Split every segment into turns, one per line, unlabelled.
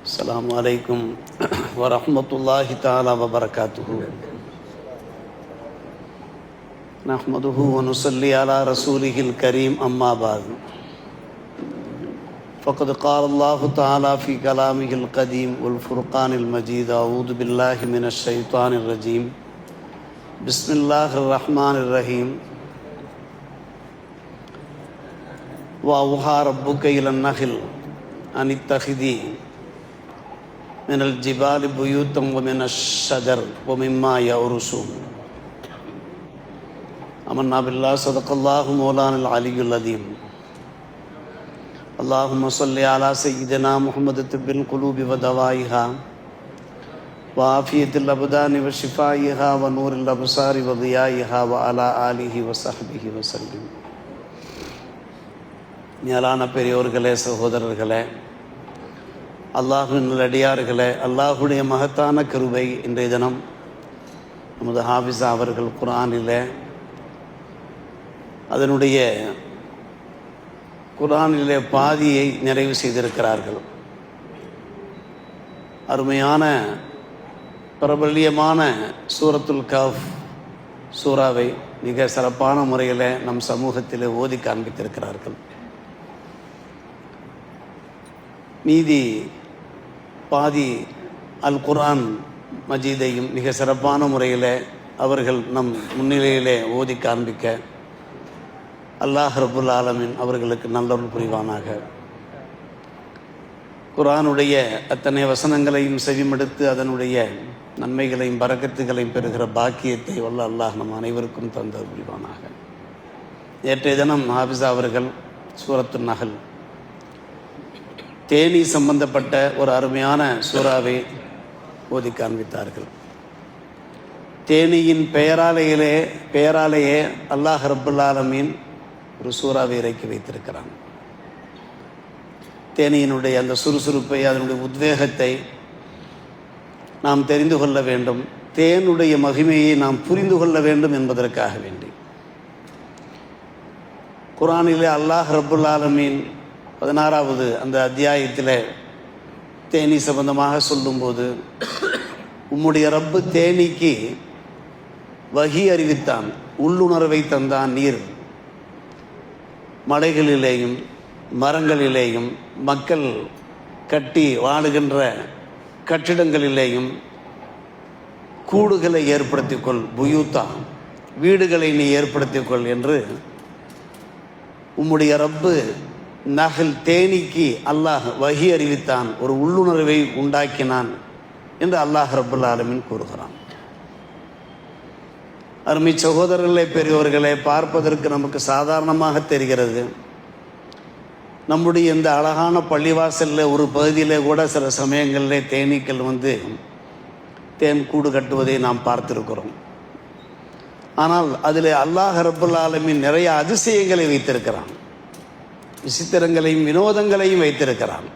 السلام عليكم ورحمة الله تعالى وبركاته. نحمده ونصلي على رسوله الكريم أما بعد فقد قال الله تعالى في كلامه القديم والفرقان المجيد أعوذ بالله من الشيطان الرجيم بسم الله الرحمن الرحيم وأوحى ربك إلى النحل أن اتخذي من الجبال بيوتا ومن الشجر ومما يعرشون آمنا بالله صدق الله مولانا العلي العظيم. اللهم صل على سيدنا محمد طب القلوب ودوائها وعافية الأبدان وشفائها ونور الأبصار وضيائها وعلى آله وصحبه وسلم. மேலான பெரியோர்களே, சகோதரர்களே, அல்லாஹ்வின் நல்லடியார்களே, அல்லாஹுடைய மகத்தான கிருபை இன்றைய தினம் நமது ஹாஃபிஸா அவர்கள் குர்ஆனிலே குர்ஆனிலே பாதியை நிறைவு செய்திருக்கிறார்கள். அருமையான பிரபல்யமான சூரத்துல் கஹ்ஃப் சூறாவை மிக சிறப்பான முறையில் நம் சமூகத்தில் ஓதி காண்பித்திருக்கிறார்கள். மீதி பாதி அல் குர்ஆன் மஜீதையும் மிக சிறப்பான முறையில் அவர்கள் நம் முன்னிலையிலே ஓதி காண்பிக்க அல்லாஹ் ரப்புல் ஆலமீன் அவர்களுக்கு நல்லொருள் புரிவானாக. குர்ஆனுடைய அத்தனை வசனங்களையும் செவிமடுத்து அதனுடைய நன்மைகளையும் பரக்கத்துகளையும் பெறுகிற பாக்கியத்தை வல்ல அல்லாஹ் நம் அனைவருக்கும் தந்த புரிவானாக. நேற்றைய தினம் ஹாஃபிஸா அவர்கள் சூரத்து நஹல் தேனி சம்பந்தப்பட்ட ஒரு அருமையான சூறாவை ஓதி காண்பித்தார்கள். தேனியின் பெயராலேயே அல்லாஹ் ரப்புல் ஆலமீன் ஒரு சூறாவை இறக்கி வைத்திருக்கிறான். தேனியினுடைய அந்த சுறுசுறுப்பை, அதனுடைய உத்வேகத்தை நாம் தெரிந்து கொள்ள வேண்டும். தேனுடைய மகிமையை நாம் புரிந்து கொள்ள வேண்டும் என்பதற்காக வேண்டி குர்ஆனிலே அல்லாஹ் ரப்புல் ஆலமீன் 16வது அந்த அத்தியாயத்தில் தேனி சம்பந்தமாக சொல்லும்போது, உம்முடைய ரப்பு தேனிக்கு வஹி அறிவித்தான், உள்ளுணர்வை தந்தான். நீர் மலைகளிலேயும் மரங்களிலேயும் மக்கள் கட்டி வாழுகின்ற கட்டிடங்களிலேயும் கூடுகளை ஏற்படுத்திக்கொள், புயூத்தா வீடுகளை நீ ஏற்படுத்திக்கொள் என்று உம்முடைய ரப்பு நஹல் தேனிக்கு அல்லாஹ் வஹி அறிவித்தான், ஒரு உள்ளுணர்வை உண்டாக்கினான் என்று அல்லாஹ் ரப்புல் ஆலமீன் கூறுகிறான். அருமை சகோதரர்களே, பெரியோர்களே, பார்ப்பதற்கு நமக்கு சாதாரணமாக தெரிகிறது. நம்முடைய இந்த அழகான பள்ளிவாசலில் ஒரு பகுதியில் கூட சில சமயங்களில் தேனீக்கள் தேன் கூடு கட்டுவதை நாம் பார்த்திருக்கிறோம். ஆனால் அதில் அல்லாஹ் ரப்புல் ஆலமீன் நிறைய அதிசயங்களை வைத்திருக்கிறான், விசித்திரங்களையும் வினோதங்களையும் வைத்திருக்கிறான்.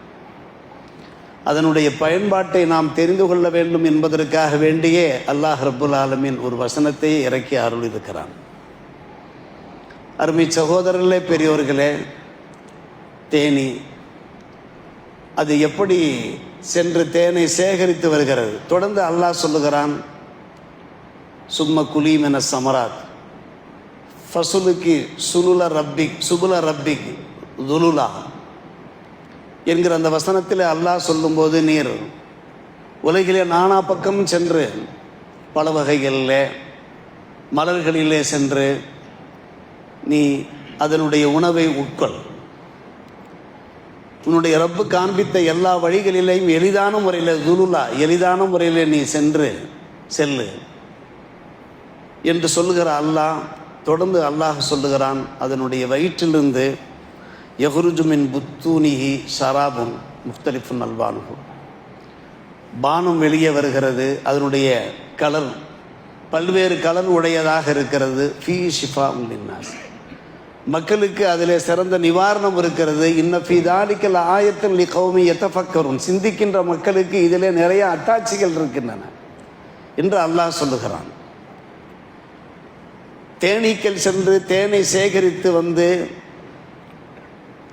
அதனுடைய பயன்பாட்டை நாம் தெரிந்து கொள்ள வேண்டும் என்பதற்காக வேண்டியே அல்லாஹ் ரப்புல் ஆலமீன் ஒரு வசனத்தை இறக்கி அருளியிருக்கிறான். அருமை சகோதரர்களே, பெரியோர்களே, தேனி அது எப்படி சென்று தேனை சேகரித்து வருகிறது? தொடர்ந்து அல்லாஹ் சொல்லுகிறான், சும்ம குலீம் என சமராத் ஃபசுலுக்கு சுபுல ரப்பிக் துலுலா என்கிற அந்த வசனத்தில் அல்லாஹ் சொல்லும்போது, நீர் உலகிலே நானா பக்கம் சென்று பல வகைகளிலே மலர்களிலே சென்று நீ அதனுடைய உணவை உட்கொள். உன்னுடைய ரப்பு காண்பித்த எல்லா வழிகளிலேயும் எளிதான முறையில் துலுலா எளிதான முறையில் நீ செல்லு என்று சொல்லுகிற அல்லாஹ் தொடர்ந்து அல்லாஹ் சொல்லுகிறான், அதனுடைய வயிற்றிலிருந்து யஹ்ருஜு மின் புத்தூனிஹி ஷராபுன் முக்தலிஃபுன் அல்வானுஹு, பானம் வெளியே வருகிறது. அதனுடைய கலர் பல்வேறு கலர் உடையதாக இருக்கிறது. ஃபீ ஷிஃபாஉன் லின்னாஸ், மக்களுக்கு அதிலே சிறந்த நிவாரணம் இருக்கிறது. இன்ன ஃபீ தாலிகல் ஆயத்தன் லிகௌமி யதஃபக்கருன், சிந்திக்கின்ற மக்களுக்கு இதிலே நிறைய அத்தாட்சிகள் இருக்கின்றன என்று அல்லாஹ் சொல்லுகிறான். தேனீக்கள் சென்று தேனை சேகரித்து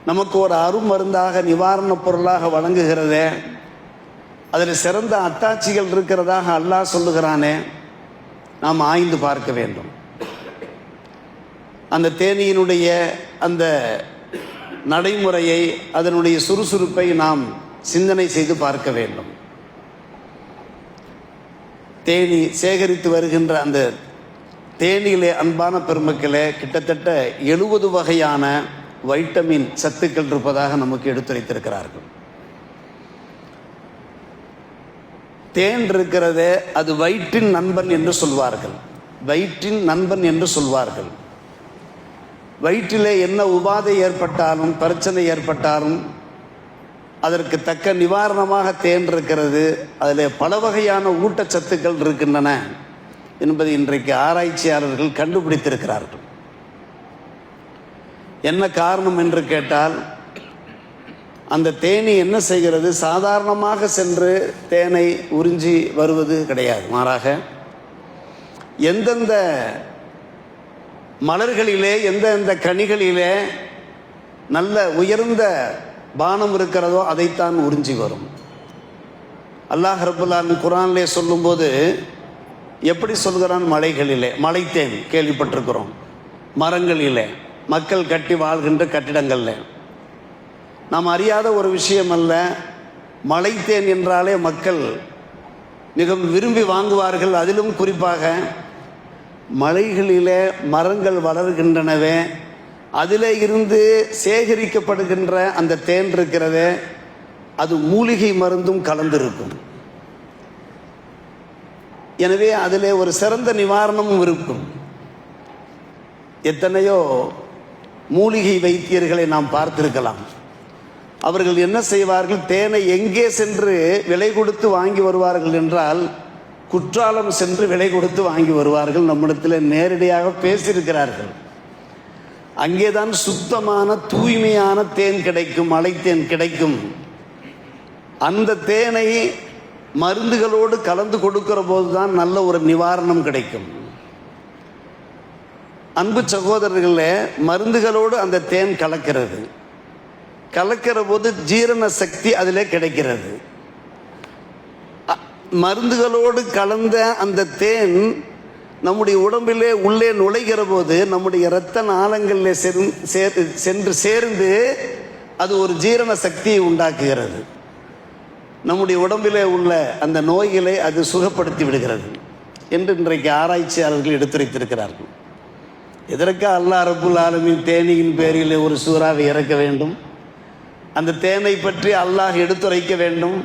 நமக்கு ஒரு அருமருந்தாக நிவாரணப் பொருளாக வழங்குகிறதே, அதில் சிறந்த அத்தாட்சிகள் இருக்கிறதாக அல்லாஹ் சொல்லுகிறானே, நாம் ஆய்ந்து பார்க்க வேண்டும். அந்த தேனியினுடைய அந்த நடைமுறையை, அதனுடைய சுறுசுறுப்பை நாம் சிந்தனை செய்து பார்க்க வேண்டும். தேனி சேகரித்து வருகின்ற அந்த தேனியிலே அன்பான பெருமக்களே, கிட்டத்தட்ட 70 வகையான வைட்டமின் சத்துக்கள் இருப்பதாக நமக்கு எடுத்துரைத்திருக்கிறார்கள். தேன் இருக்கிறதே, அது வயிற்றின் நண்பன் என்று சொல்வார்கள். வயிற்றின் நண்பன் என்று சொல்வார்கள். வயிற்றிலே என்ன உபாதை ஏற்பட்டாலும், பிரச்சனை ஏற்பட்டாலும் அதற்கு தக்க நிவாரணமாக தேன் இருக்கிறது. அதில் பல வகையான ஊட்டச்சத்துக்கள் இருக்கின்றன என்பதை இன்றைக்கு ஆராய்ச்சியாளர்கள் கண்டுபிடித்திருக்கிறார்கள். என்ன காரணம் என்று கேட்டால், அந்த தேனி என்ன செய்கிறது, சாதாரணமாக சென்று தேனை உறிஞ்சி வருவது கிடையாது. மாறாக எந்தெந்த மலர்களிலே, எந்தெந்த கனிகளிலே நல்ல உயர்ந்த பானம் இருக்கிறதோ அதைத்தான் உறிஞ்சி வரும். அல்லாஹ் ரப்பல் ஆலமீன் குர்ஆனிலே சொல்லும்போது எப்படி சொல்கிறான்? மலைகளிலே மலைத்தேன் கேள்விப்பட்டிருக்கிறோம், மரங்களிலே, மக்கள் கட்டி வாழ்கின்ற கட்டிடங்களில். நாம் அறியாத ஒரு விஷயம் அல்ல, மலைத்தேன் என்றாலே மக்கள் மிகவும் விரும்பி வாங்குவார்கள். அதிலும் குறிப்பாக மலைகளிலே மரங்கள் வளர்கின்றனவே, அதிலே இருந்து சேகரிக்கப்படுகின்ற அந்த தேன் இருக்கிறதே, அது மூலிகை மருந்தும் கலந்திருக்கும். எனவே அதிலே ஒரு சிறந்த நிவாரணமும் இருக்கும். எத்தனையோ மூலிகை வைத்தியர்களை நாம் பார்த்திருக்கலாம். அவர்கள் என்ன செய்வார்கள், தேனை எங்கே சென்று விலை கொடுத்து வாங்கி வருவார்கள் என்றால், குற்றாலம் சென்று விலை கொடுத்து வாங்கி வருவார்கள். நம்மிடத்தில் நேரடியாக பேசியிருக்கிறார்கள். அங்கேதான் சுத்தமான தூய்மையான தேன் கிடைக்கும், மலைத்தேன் கிடைக்கும். அந்த தேனை மருந்துகளோடு கலந்து கொடுக்கிற போதுதான் நல்ல ஒரு நிவாரணம் கிடைக்கும். அன்பு சகோதரர்களே, மருந்துகளோடு அந்த தேன் கலக்கிற போது ஜீரண சக்தி அதிலே கிடைக்கிறது. மருந்துகளோடு கலந்த அந்த தேன் நம்முடைய உடம்பிலே உள்ளே நுழைகிற போது நம்முடைய இரத்த நாளங்களில் சென்று சேர்ந்து அது ஒரு ஜீரண சக்தியை உண்டாக்குகிறது. நம்முடைய உடம்பிலே உள்ள அந்த நோய்களை அது சுகப்படுத்தி விடுகிறது என்று இன்றைக்கு ஆராய்ச்சியாளர்கள் எடுத்துரைத்திருக்கிறார்கள். எதற்காக அல்லாஹ் ரப்புல் ஆலமீன் தேனியின் பேரில் ஒரு சூறாவை இறக்க வேண்டும், அந்த தேனை பற்றி அல்லாஹ் எடுத்துரைக்க வேண்டும்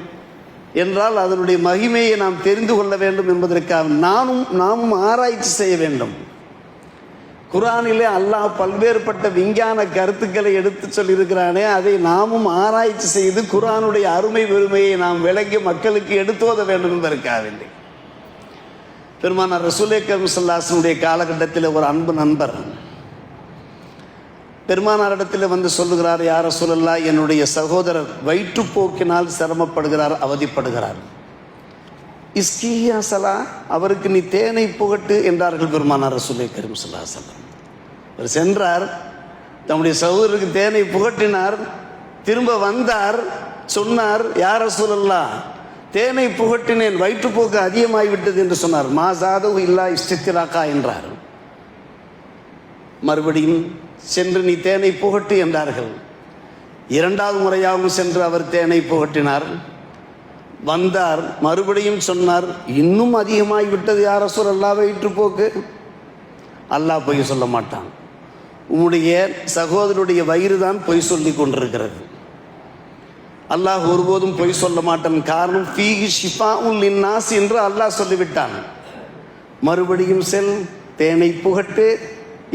என்றால் அதனுடைய மகிமையை நாம் தெரிந்து கொள்ள வேண்டும் என்பதற்காக நாமும் ஆராய்ச்சி செய்ய வேண்டும். குர்ஆனிலே அல்லாஹ் பல்வேறுபட்ட விஞ்ஞான கருத்துக்களை எடுத்து சொல்லியிருக்கிறானே, அதை நாமும் ஆராய்ச்சி செய்து குர்ஆனுடைய அருமை பெருமையை நாம் விளங்கி மக்களுக்கு எடுத்துவத வேண்டும் என்பதற்காக வேண்டி. பெருமானார் ரசூலே கரீம் ஸல்லல்லாஹு அலைஹி வஸல்லம் காலகட்டத்தில் ஒரு அன்பு நண்பர் பெருமானாரிடத்தில் வந்து சொல்லுகிறார், யா ரசூலல்லாஹ், என்னுடைய சகோதரர் வயிற்றுப்போக்கினால் சிரமப்படுகிறார், அவதிப்படுகிறார். இஸ்கியா சலா, அவருக்கு நீ தேனை புகட்டு என்றார்கள் பெருமானார் ரசூலே கரீம் ஸல்லல்லாஹு அலைஹி வஸல்லம். அவர் சென்றார், தம்முடைய சகோதரருக்கு தேனை புகட்டினார், திரும்ப வந்தார், சொன்னார், யா ரசூலல்லாஹ், தேனை புகட்டினேன், வயிற்றுப்போக்கு அதிகமாகிவிட்டது என்று சொன்னார். மாசாதவு இல்லா இஸ்திராக்கா என்றார். மறுபடியும் சென்று நீ தேனை புகட்டு என்றார்கள். இரண்டாவது முறையாகவும் சென்று அவர் தேனை புகட்டினார். வந்தார், மறுபடியும் சொன்னார், இன்னும் அதிகமாகிவிட்டது யா ரசூலல்லாஹ் வயிற்றுப்போக்கு. அல்லாஹ் பொய் சொல்ல மாட்டான். உம்முடைய சகோதரருடைய வயிறு தான் பொய் சொல்லி கொண்டிருக்கிறது. அல்லாஹ் ஒருபோதும் பொய் சொல்ல மாட்டான். காரணம் ஃபீஹி ஷிஃபாஉன் லின்னாஸ் என்று அல்லாஹ் சொல்லிவிட்டான். மறுபடியும் செல், தேனை புகட்டு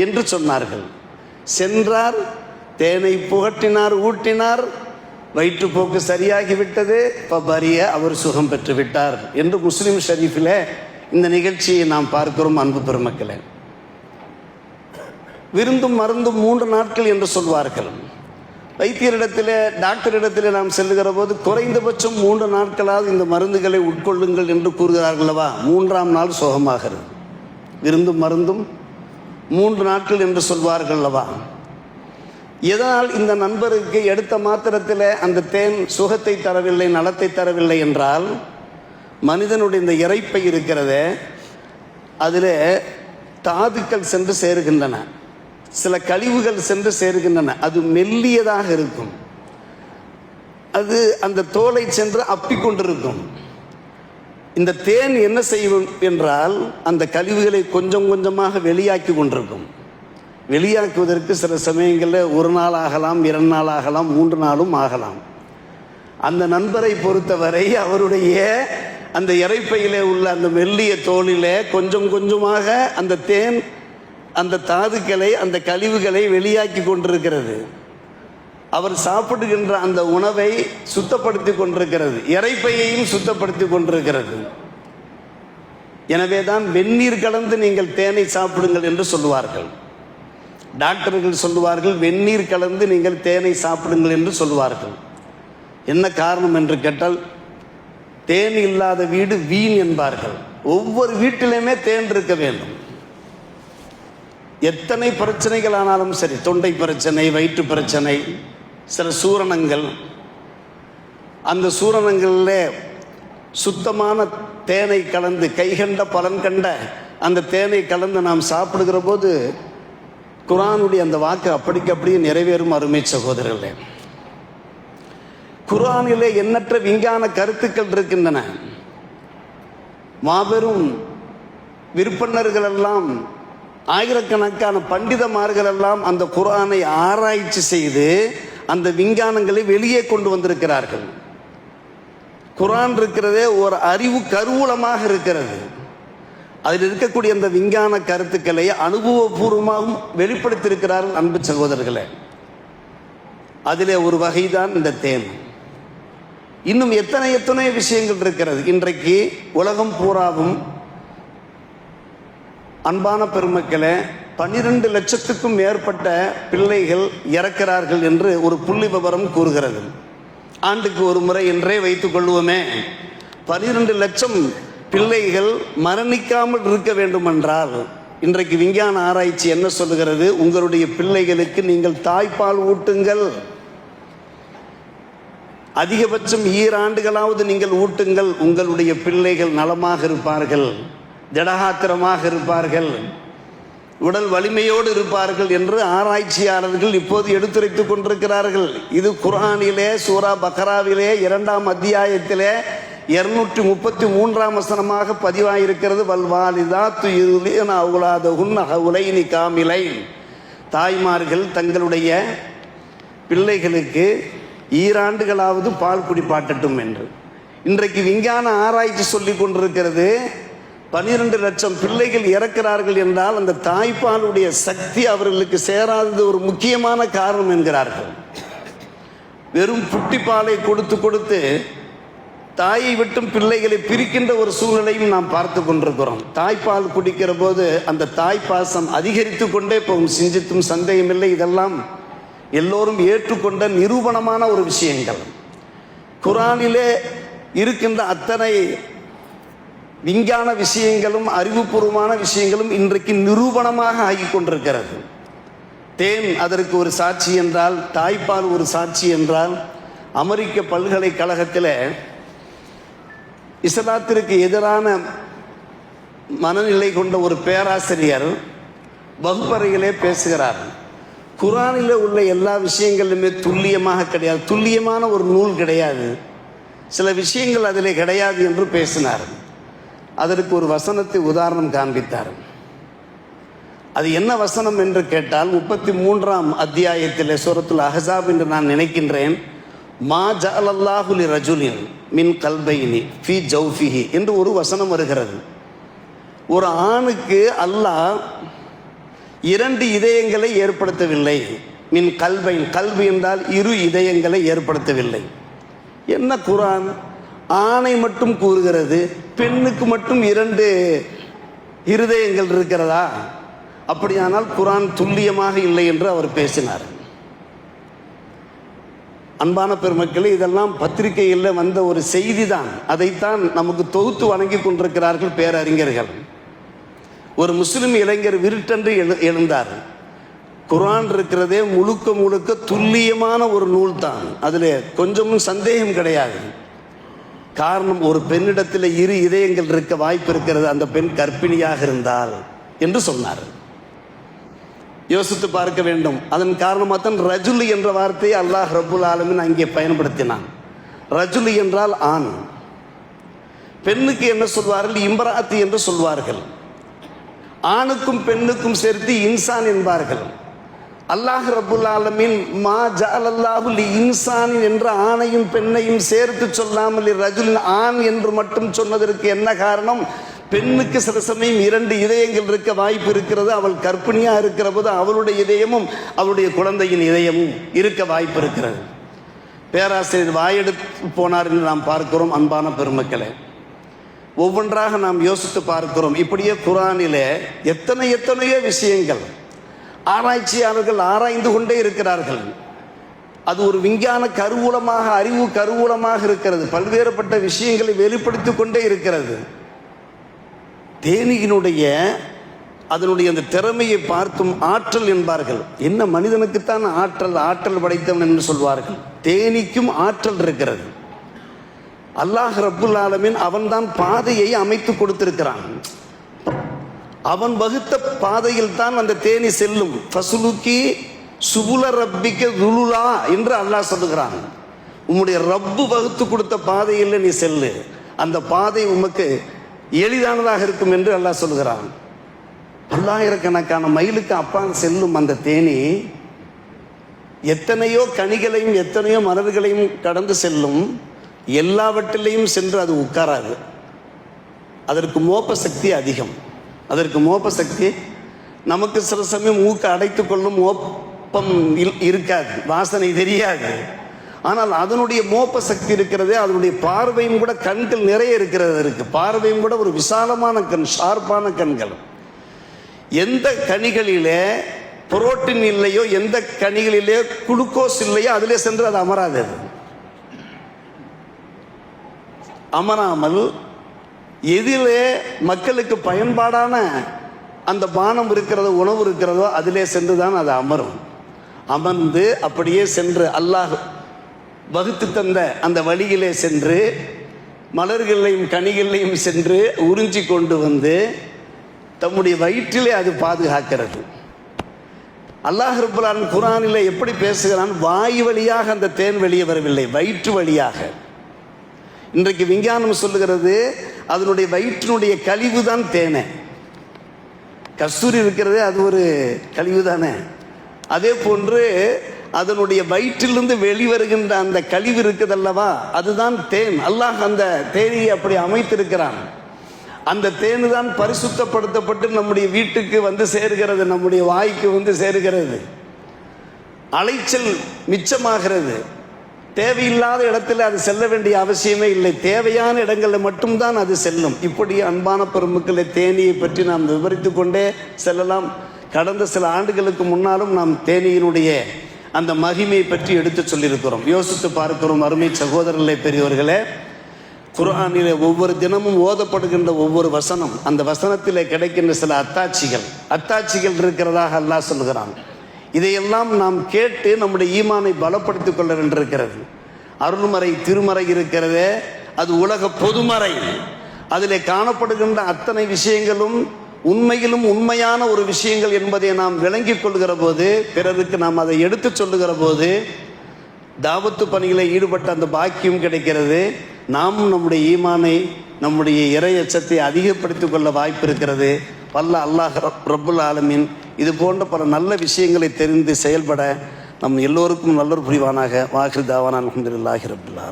என்று சொன்னார்கள். சென்றார், தேனை புகட்டினார், ஊட்டினார், வயிற்றுப்போக்கு சரியாகிவிட்டது. பபரிய, அவர் சுகம் பெற்று விட்டார் என்று முஸ்லிம் ஷரீஃபில் இந்த நிகழ்ச்சியை நாம் பார்க்கிறோம். அன்பு பெருமக்களே, விருந்தும் மருந்தும் 3 நாட்கள் என்று சொல்வார்கள். வைத்தியரிடத்தில், டாக்டரிடத்தில் நாம் செல்லுகிற போது குறைந்தபட்சம் 3 நாட்களாவது இந்த மருந்துகளை உட்கொள்ளுங்கள் என்று கூறுகிறார்களவா, 3ஆம் நாள் சுகமாகிறது. விருந்தும் மருந்தும் 3 நாட்கள் என்று சொல்வார்கள் அல்லவா. எதனால் இந்த நண்பருக்கு எடுத்த மாத்திரத்தில் அந்த தேன் சுகத்தை தரவில்லை, நலத்தை தரவில்லை என்றால், மனிதனுடைய இந்த இரைப்பை இருக்கிறதே, அதில் தாதுக்கள் சென்று சேருகின்றன, சில கழிவுகள் சென்று சேருகின்றன. அது மெல்லியதாக இருக்கும். அது அந்த தோலை சென்று அப்பிக்கொண்டிருக்கும். இந்த தேன் என்ன செய்யும் என்றால், அந்த கழிவுகளை கொஞ்சம் கொஞ்சமாக வெளியாக்கி கொண்டிருக்கும். வெளியாக்குவதற்கு சில சமயங்களில் 1 நாள் ஆகலாம், 2 நாள் ஆகலாம், 3 நாளும் ஆகலாம். அந்த நண்பரை பொறுத்தவரை அவருடைய அந்த இரைப்பையிலே உள்ள அந்த மெல்லிய தோலிலே கொஞ்சம் கொஞ்சமாக அந்த தேன் அந்த தாதுக்களை, அந்த கழிவுகளை வெளியாக்கி கொண்டிருக்கிறது. அவர் சாப்பிடுகின்ற அந்த உணவை சுத்தப்படுத்தி கொண்டிருக்கிறது, இரைப்பையையும் சுத்தப்படுத்தி கொண்டிருக்கிறது. எனவே தான் வெந்நீர் கலந்து நீங்கள் தேனை சாப்பிடுங்கள் என்று சொல்லுவார்கள். டாக்டர்கள் சொல்லுவார்கள், வெந்நீர் கலந்து நீங்கள் தேனை சாப்பிடுங்கள் என்று சொல்லுவார்கள். என்ன காரணம் என்று கேட்டால், தேன் இல்லாத வீடு வீண் என்பார்கள். ஒவ்வொரு வீட்டிலுமே தேன் இருக்க வேண்டும். எத்தனை பிரச்சனைகள் ஆனாலும் சரி, தொண்டை பிரச்சனை, வயிற்று பிரச்சனை, சில சூரணங்கள், அந்த சூரணங்களில் சுத்தமான தேனை கலந்து, கைகண்ட பலன் கண்ட அந்த தேனை கலந்து நாம் சாப்பிடுகிற போது குர்ஆனுடைய அந்த வாக்கு அப்படிக்கு அப்படியே நிறைவேறும். அருமை சகோதரர்களே, குர்ஆனிலே எண்ணற்ற விஞ்ஞான கருத்துக்கள் இருக்கின்றன. மாபெரும் விற்பனர்கள் எல்லாம், ஆயிரக்கணக்கான பண்டிதமார்கள் எல்லாம் அந்த குர்ஆனை ஆராய்ச்சி செய்து அந்த விஞ்ஞானங்களை வெளியே கொண்டு வந்திருக்கிறார்கள். குர்ஆன் இருக்கிறதே ஒரு அறிவு கருவூலமாக இருக்கிறது. அதில் இருக்கக்கூடிய அந்த விஞ்ஞான கருத்துக்களை அனுபவபூர்வமாகவும் வெளிப்படுத்தியிருக்கிறார்கள். அன்பு சகோதரர்களே, அதிலே ஒரு வகைதான் இந்த தேன். இன்னும் எத்தனை விஷயங்கள் இருக்கிறது. இன்றைக்கு உலகம் பூராவும் அன்பான பெருமக்களே, 12 லட்சத்துக்கும் மேற்பட்ட பிள்ளைகள் இறக்கிறார்கள் என்று ஒரு புள்ளி விவரம் கூறுகிறது. ஆண்டுக்கு ஒரு முறை என்றே வைத்துக் கொள்வோமே, 12 லட்சம் பிள்ளைகள் மரணிக்காமல் இருக்க வேண்டும் என்றால், இன்றைக்கு விஞ்ஞான ஆராய்ச்சி என்ன சொல்லுகிறது? உங்களுடைய பிள்ளைகளுக்கு நீங்கள் தாய்ப்பால் ஊட்டுங்கள், அதிகபட்சம் 2 ஆண்டுகளாவது நீங்கள் ஊட்டுங்கள். உங்களுடைய பிள்ளைகள் நலமாக இருப்பார்கள், திடகாத்திரமாக இருப்பார்கள், உடல் வலிமையோடு இருப்பார்கள் என்று ஆராய்ச்சியாளர்கள் இப்போது எடுத்துரைத்துக் கொண்டிருக்கிறார்கள். இது குர்ஆனிலே சூரா பக்ராவிலே 2ஆம் அத்தியாயத்திலே 233ஆம் வசனமாக பதிவாயிருக்கிறது. வல்வாலிதாத்து யுர்லின அவுலாதஹுன்ன ஹவுலைனி காமிலைன். தாய்மார்கள் தங்களுடைய பிள்ளைகளுக்கு 2 ஆண்டுகளாவது பால் குடிப்பாட்டட்டும் என்று. இன்றைக்கு விஞ்ஞான ஆராய்ச்சி சொல்லிக் கொண்டிருக்கிறது, 12 லட்சம் பிள்ளைகள் இறக்கிறார்கள் என்றால் அந்த தாய்ப்பாலுடைய சக்தி அவர்களுக்கு சேராதது ஒரு முக்கியமான காரணம் என்கிறார்கள். வெறும் புட்டிப்பாலை கொடுத்து கொடுத்து தாயை விட்டும் பிள்ளைகளை பிரிக்கின்ற ஒரு சூழ்நிலையும் நாம் பார்த்து கொண்டிருக்கிறோம். தாய்ப்பால் குடிக்கிற போது அந்த தாய்ப்பாசம் அதிகரித்து கொண்டே போகும். சிந்தித்தும் சந்தேகமில்லை, இதெல்லாம் எல்லோரும் ஏற்றுக்கொண்ட நிரூபணமான ஒரு விஷயங்கள். குர்ஆனிலே இருக்கின்ற அத்தனை விஞ்ஞான விஷயங்களும் அறிவுபூர்வமான விஷயங்களும் இன்றைக்கு நிரூபணமாக ஆகிக் கொண்டிருக்கிறது. தேன் அதற்கு ஒரு சாட்சி என்றால், தாய்ப்பால் ஒரு சாட்சி என்றால், அமெரிக்க பல்கலைக்கழகத்தில் இஸ்லாத்திற்கு எதிரான மனநிலை கொண்ட ஒரு பேராசிரியர் வகுப்பறையிலே பேசுகிறார். குர்ஆனில் உள்ள எல்லா விஷயங்களுமே துல்லியமாக கிடையாது, துல்லியமான ஒரு நூல் கிடையாது, சில விஷயங்கள் அதிலே கிடையாது என்று பேசினார். அதற்கு ஒரு வசனத்தை உதாரணம் காண்பித்தார். அது என்ன வசனம் என்று கேட்டால், 33ஆம் அத்தியாயத்தில் சூரத்துல் அஹ்ஸாப் என்று நான் நினைக்கின்றேன், மா ஜஅலல்லாஹு லிரஜுலின் மின் கல்பைனி ஃபீ ஜௌஃபிஹி என்று ஒரு வசனம் வருகிறது. ஒரு ஆணுக்கு அல்லாஹ் 2 இதயங்களை ஏற்படுத்தவில்லை. மின் கல்பைன், கல்வி என்றால் 2 இதயங்களை ஏற்படுத்தவில்லை. என்ன குர்ஆன் ஆணை மட்டும் கூறுகிறது, பெண்ணுக்கு மட்டும் 2 இருதயங்கள் இருக்கிறதா? அப்படியானால் குர்ஆன் துல்லியமாக இல்லை என்று அவர் பேசினார். அன்பான பெருமக்களே, இதெல்லாம் பத்திரிகையில் வந்த ஒரு செய்தி தான். அதைத்தான் நமக்கு தொகுத்து வழங்கி கொண்டிருக்கிறார்கள் பேரறிஞர்கள். ஒரு முஸ்லிம் இளைஞர் விருட்டென்று எழுந்தார். குர்ஆன் இருக்கிறதே முழுக்க முழுக்க துல்லியமான ஒரு நூல் தான், அதில் கொஞ்சமும் சந்தேகம் கிடையாது. காரணம், ஒரு பெண்ணிடத்தில் இரு இதயங்கள் இருக்க வாய்ப்பு இருக்கிறது, அந்த பெண் கர்ப்பிணியாக இருந்தால் என்று சொன்னார். யோசித்து பார்க்க வேண்டும். அதன் காரணமாக தான் ரஜுலி என்ற வார்த்தையை அல்லாஹ் ரப்புல் ஆலமீன் அங்கே பயன்படுத்தினான். ரஜுலி என்றால் ஆண். பெண்ணுக்கு என்ன சொல்வார்கள்? இம்ராத்தி என்று சொல்வார்கள். ஆணுக்கும் பெண்ணுக்கும் சேர்த்து இன்சான் என்பார்கள். அல்லாஹ் ரப்புல் ஆலமீன் மா ஜஅலல்லாஹு லி இன்சானின் என்ற ஆணையும் பெண்ணையும் சேர்த்து சொல்லாமல் ரஜுலின் ஆண் என்று மட்டும் சொன்னதற்கு என்ன காரணம்? பெண்ணுக்கு சில சமயம் 2 இதயங்கள் இருக்க வாய்ப்பு இருக்கிறது. அவள் கர்ப்பிணியா இருக்கிற போது அவளுடைய இதயமும் அவளுடைய குழந்தையின் இதயமும் இருக்க வாய்ப்பு இருக்கிறது. பேராசிரியர் வாயெடுத்து போனார் என்று நாம் பார்க்கிறோம். அன்பான பெருமக்களே, ஒவ்வொன்றாக நாம் யோசித்து பார்க்கிறோம். இப்படியே குர்ஆனிலே எத்தனையோ விஷயங்கள் ஆராய்ச்சியாளர்கள் ஆராய்ந்து கொண்டே இருக்கிறார்கள். அது ஒரு விஞ்ஞான கருவூலமாக, அறிவு கருவூலமாக இருக்கிறது. பல்வேறுபட்ட விஷயங்களை வெளிப்படுத்தி கொண்டே இருக்கிறது. தேனியினுடைய அதனுடைய அந்த திறமையை பார்த்தும் ஆற்றல் என்பார்கள். என்ன மனிதனுக்குத்தான் ஆற்றல் படைத்தவன் என்று சொல்வார்கள். தேனிக்கும் ஆற்றல் இருக்கிறது. அல்லாஹ் ரப்புல் ஆலமீன் அவன்தான் பாதையை அமைத்து கொடுத்திருக்கிறான். அவன் வகுத்த பாதையில் தான் அந்த தேனி செல்லும். ஃபசுலுக்கி சுபுல ரப்பிக்க துலுலா என்று அல்லாஹ் சொல்லுகிறான். உம்முடைய ரப்பு வகுத்து கொடுத்த பாதையில் நீ செல்லு, அந்த பாதை உமக்கு எளிதானதாக இருக்கும் என்று அல்லாஹ் சொல்லுகிறான். பல்லாயிரக்கணக்கான மைலுக்கு அப்பால் செல்லும் அந்த தேனி எத்தனையோ கனிகளையும் எத்தனையோ மலர்களையும் கடந்து செல்லும். எல்லாவற்றிலையும் சென்று அது உட்காராது. அதற்கு மோப்ப சக்தி அதிகம். அதற்கு மோப்ப சக்தி நமக்கு சில சமயம் மூக்க அடைத்து கொள்ளும் மோப்பம் இருக்காது, வாசனை தெரியாது. ஆனால் அதனுடைய மோப்ப சக்தி இருக்கிறதே, அதனுடைய பார்வையும் கூட, கண்கள் நிறைய இருக்கிறது. இருக்கு பார்வையும் கூட ஒரு விசாலமான கண், ஷார்ப்பான கண்கள். எந்த கனிகளிலே புரோட்டீன் இல்லையோ, எந்த கனிகளிலே குளுக்கோஸ் இல்லையோ அதிலே சென்று அது அமராது. அமராமல் எதிலே மக்களுக்கு பயன்பாடான அந்த பானம் இருக்கிறதோ, உணவு இருக்கிறதோ அதிலே சென்று தான் அது அமரும். அமர்ந்து அப்படியே சென்று அல்லாஹ் வகுத்து தந்த அந்த வழியிலே சென்று மலர்களையும் கனிகளையும் சென்று உறிஞ்சி கொண்டு வந்து தம்முடைய வயிற்றிலே அது பாதுகாக்கிறது. அல்லாஹ் ரப்புல் ஆலமீன் குர்ஆனிலே எப்படி பேசுகிறான்? வாயு வழியாக அந்த தேன் வெளியே வரவில்லை, வயிற்று வழியாக. இன்றைக்கு விஞ்ஞானம் சொல்லுகிறது அதனுடைய வயிற்றினுடைய கழிவு தான் தேனை. கஸ்தூரி இருக்கிறதே அது ஒரு கழிவு தானே. அதே போன்று அதனுடைய வயிற்றிலிருந்து வெளிவருகின்ற அந்த கழிவு இருக்குது அல்லவா, அதுதான் தேன். அல்லாஹ் அந்த தேனியை அப்படி அமைத்திருக்கிறான். அந்த தேனு தான் பரிசுத்தப்படுத்தப்பட்டு நம்முடைய வீட்டுக்கு வந்து சேருகிறது, நம்முடைய வாய்க்கு வந்து சேருகிறது. அலைச்சல் மிச்சமாகிறது. தேவையில்லாத இடத்துல அது செல்ல வேண்டிய அவசியமே இல்லை. தேவையான இடங்களில் மட்டும்தான் அது செல்லும். இப்படி அன்பான பெருமக்களை தேனியை பற்றி நாம் விவரித்து கொண்டே செல்லலாம். கடந்த சில ஆண்டுகளுக்கு முன்னாலும் நாம் தேனியினுடைய அந்த மகிமையை பற்றி எடுத்து சொல்லியிருக்கிறோம். யோசித்து பார்க்கிறோம். அருமை சகோதரர்களே, பெரியவர்களே, குர்ஆனிலே ஒவ்வொரு தினமும் ஓதப்படுகின்ற ஒவ்வொரு வசனம், அந்த வசனத்திலே கிடைக்கின்ற சில அத்தாட்சிகள் இருக்கிறதாக அல்லாஹ் சொல்கிறான். இதையெல்லாம் நாம் கேட்டு நம்முடைய ஈமானை பலப்படுத்திக் கொள்ள வேண்டியிருக்கிறது. அருள்மறை திருமறை இருக்கிறதே, அது உலக பொதுமறை. அதிலே காணப்படுகின்ற அத்தனை விஷயங்களும் உண்மையிலும் உண்மையான ஒரு விஷயங்கள் என்பதை நாம் விளங்கிக் கொள்கிற போது, பிறருக்கு நாம் அதை எடுத்து சொல்லுகிற போது தாவத்து பணிகளை ஈடுபட்ட அந்த பாக்கியம் கிடைக்கிறது. நாமும் நம்முடைய ஈமானை, நம்முடைய இறை அச்சத்தை அதிகப்படுத்திக் கொள்ள வாய்ப்பு இருக்கிறது. வல்ல அல்லாஹ் ரப்புல் ஆலமீன் இது போன்ற பல நல்ல விஷயங்களை தெரிந்து செயல்பட நம் எல்லோருக்கும் நல்லொரு புரிவானாக. வாஹிர் தாவானா அல்ஹம்துலில்லாஹி ரப்பில் ஆலமீன்.